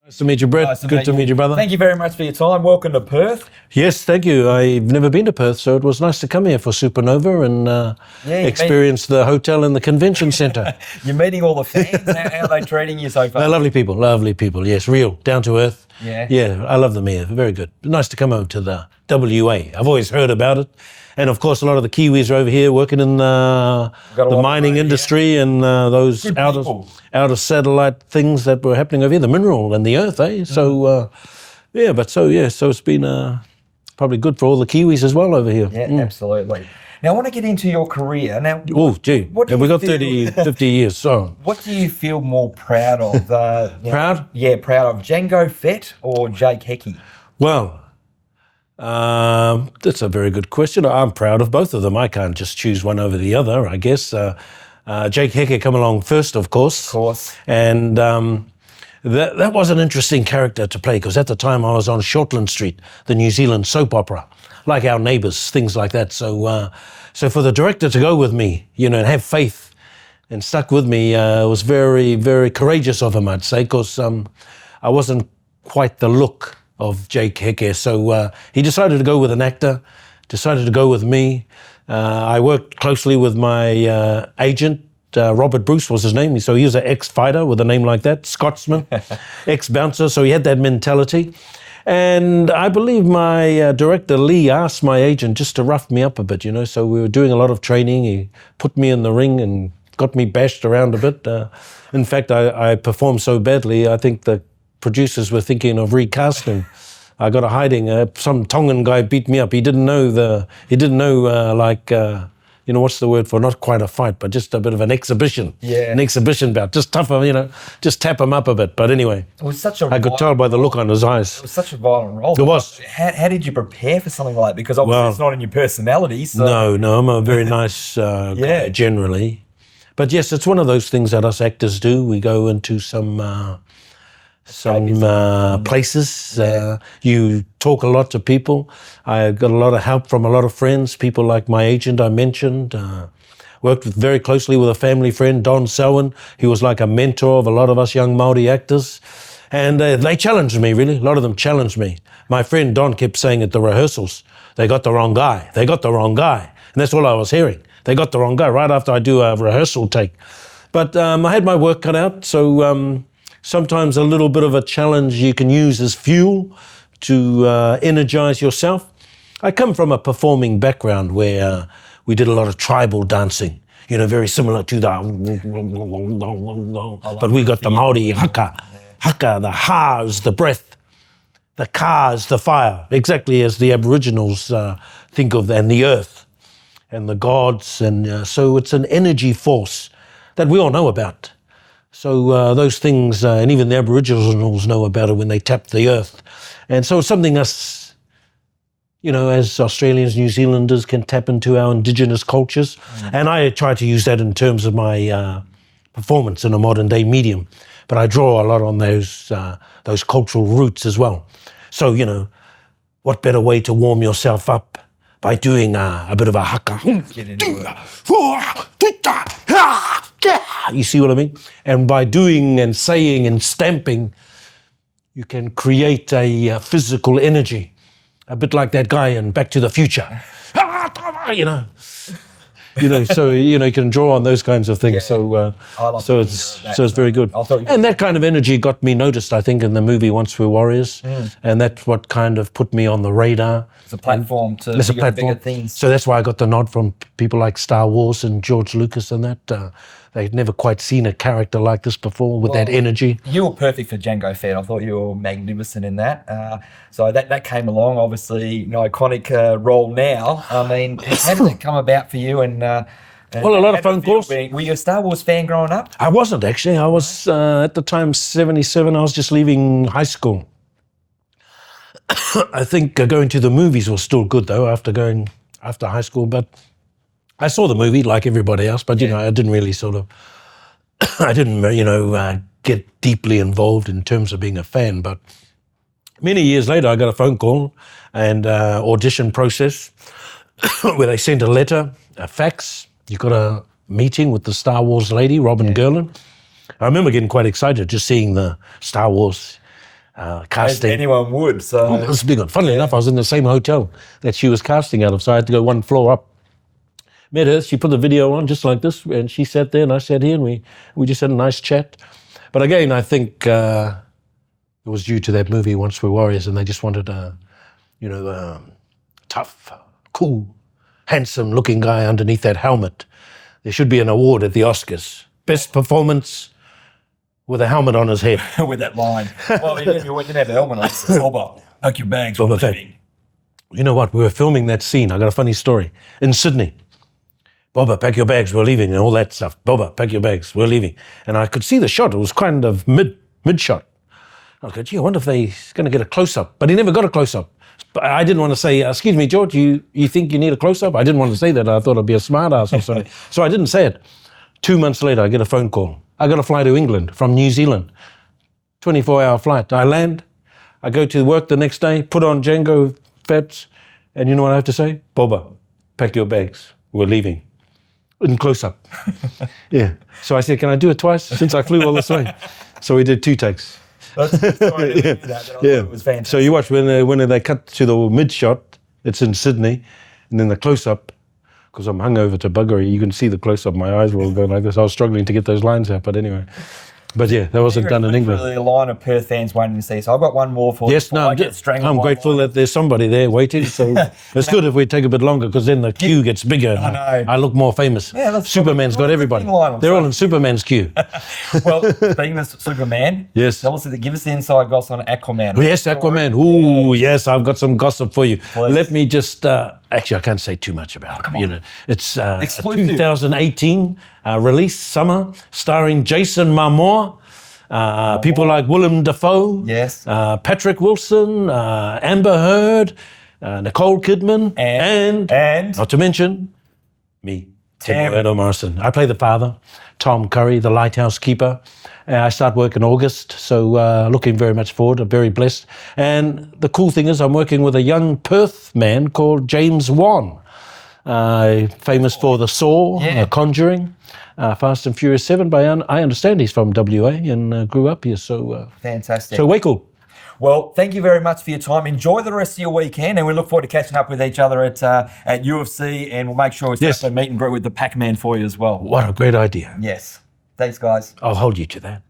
Nice to meet you, Brett. Nice Good to meet you, brother. Thank you very much for your time. Welcome to Perth. Yes, thank you. I've never been to Perth, so it was nice to come here for Supernova and experience the hotel and the convention centre. You're meeting all the fans. How are they treating you so far? They're lovely people, yes, real, down to earth. Yeah. Yeah, I love them here, very good. Nice to come home to the WA. I've always heard about it. And of course, a lot of the Kiwis are over here working in the mining industry and those outer satellite things that were happening over here, the mineral and the earth, eh? So, so it's been probably good for all the Kiwis as well over here. Yeah, absolutely. Now, I want to get into your career. Now, oh, gee, we got 30, 50 years, so. What do you feel more proud of? Proud? Yeah, proud of Django Fett or Jake Hickey? Well, that's a very good question. I'm proud of both of them. I can't just choose one over the other, I guess. Jake Hickey come along first, of course. Of course. And that was an interesting character to play because at the time I was on Shortland Street, the New Zealand soap opera, like Our Neighbours, things like that. So for the director to go with me, and have faith and stuck with me was very, very courageous of him, I'd say, because I wasn't quite the look of Jake Hickey. So he decided to go with an actor, decided to go with me. I worked closely with my agent, Robert Bruce was his name. So he was an ex-fighter with a name like that, Scotsman, ex-bouncer. So he had that mentality. And I believe my director, Lee, asked my agent just to rough me up a bit, So we were doing a lot of training. He put me in the ring and got me bashed around a bit. In fact, I performed so badly, I think the producers were thinking of recasting. I got a hiding. Some Tongan guy beat me up. He didn't know what's the word for, not quite a fight, but just a bit of an exhibition. Yeah. An exhibition bout. Just tougher, just tap him up a bit. But anyway, I could tell by the look on his eyes. It was such a violent role. It was. How did you prepare for something like that? Because obviously it's not in your personality. So. No, I'm a very nice guy generally. But yes, it's one of those things that us actors do. We go into some places. You talk a lot to people. I got a lot of help from a lot of friends, people like my agent I mentioned. Worked very closely with a family friend, Don Selwyn. He was like a mentor of a lot of us young Māori actors. And they challenged me, really. A lot of them challenged me. My friend Don kept saying at the rehearsals, they got the wrong guy. They got the wrong guy. And that's all I was hearing. They got the wrong guy right after I do a rehearsal take. But I had my work cut out, so sometimes a little bit of a challenge you can use as fuel to energize yourself. I come from a performing background where we did a lot of tribal dancing, very similar to the... But we got the Māori haka. Haka, the ha is the breath. The ka is the fire, exactly as the Aboriginals think of, and the earth and the gods. And so it's an energy force that we all know about. So those things, and even the Aboriginals know about it when they tap the earth. And so it's something us, as Australians, New Zealanders can tap into our indigenous cultures. And I try to use that in terms of my performance in a modern day medium. But I draw a lot on those cultural roots as well. So, what better way to warm yourself up by doing a bit of a haka. Get into it. You see what I mean? And by doing and saying and stamping, you can create a physical energy, a bit like that guy in Back to the Future. So you can draw on those kinds of things. Yeah. So it's very good. And that kind of energy got me noticed, I think, in the movie Once We're Warriors, and that's what kind of put me on the radar. It's a platform to bigger things. So that's why I got the nod from people like Star Wars and George Lucas and that. They'd never quite seen a character like this before with that energy. You were perfect for Django Fett. I thought you were magnificent in that. So that came along, obviously, an iconic role now. I mean, how did it come about for you? And a lot of phone calls. Were you a Star Wars fan growing up? I wasn't, actually. I was, at the time, 77. I was just leaving high school. I think going to the movies was still good, though, after high school. But I saw the movie like everybody else, but, I didn't really get deeply involved in terms of being a fan. But many years later, I got a phone call and audition process where they sent a letter, a fax. You got a meeting with the Star Wars lady, Robin Gurlin. I remember getting quite excited just seeing the Star Wars As casting. anyone would. So It was a big one. Funnily enough, I was in the same hotel that she was casting out of, so I had to go one floor up. Met her, she put the video on just like this, and she sat there and I sat here, and we just had a nice chat. But again, I think it was due to that movie, Once We're Warriors, and they just wanted a, tough, cool, handsome-looking guy underneath that helmet. There should be an award at the Oscars. Best performance with a helmet on his head. with that line. Well, you didn't have a helmet on. Boba, pack your bags. Boba we're Fett. leaving. You know what? We were filming that scene. I got a funny story. In Sydney. Boba, pack your bags, we're leaving, and all that stuff. Boba, pack your bags, we're leaving. And I could see the shot. It was kind of mid-shot. I was going, gee, I wonder if they're going to get a close-up. But he never got a close-up. But I didn't want to say, excuse me, George, you think you need a close-up? I didn't want to say that. I thought I'd be a smart ass or something. So I didn't say it. 2 months later, I get a phone call. I got to fly to England from New Zealand. 24-hour flight. I land. I go to work the next day, put on Django Fats, and you know what I have to say? Boba, pack your bags. We're leaving. In close-up. Yeah. So I said, can I do it twice since I flew all this way? So we did 2 takes. That's a good story to hear that, but I thought it was fantastic. So you watch when they cut to the mid shot, it's in Sydney, and then the close-up, because I'm hungover to buggery, you can see the close-up, my eyes were all going like this. I was struggling to get those lines out, but anyway. But yeah, that wasn't done in England. Really a line of Perth fans waiting to see. So I've got one more for Yes, you. no, I get strangled I'm by grateful one. that there's somebody there waiting. So it's good if we take a bit longer, because then the queue gets bigger. And I know. I look more famous. Yeah, that's Superman's probably- got everybody. line on They're all site. in Superman's queue. Well, speaking of Superman, Yes. tell us, give us the inside gossip on Aquaman. Yes, Aquaman. Ooh, yes, I've got some gossip for you. Please. Let me just, actually, I can't say too much about it. You know, it's a Exclusive. 2018 release, summer, starring Jason Momoa, people like Willem Dafoe, Yes. Patrick Wilson, Amber Heard, Nicole Kidman, and not to mention me, Tim Morrison. I play the father, Tom Curry, the lighthouse keeper. I start work in August, so looking very much forward. I'm very blessed. And the cool thing is I'm working with a young Perth man called James Wan, famous for The Saw, Conjuring, Fast and Furious 7. But I understand he's from WA and grew up here, so Fantastic. so way cool. Well, thank you very much for your time. Enjoy the rest of your weekend, and we look forward to catching up with each other at UFC, and we'll make sure we set up a meet and greet with the Pac-Man for you as well. What a great idea. Yes. Thanks, guys. I'll hold you to that.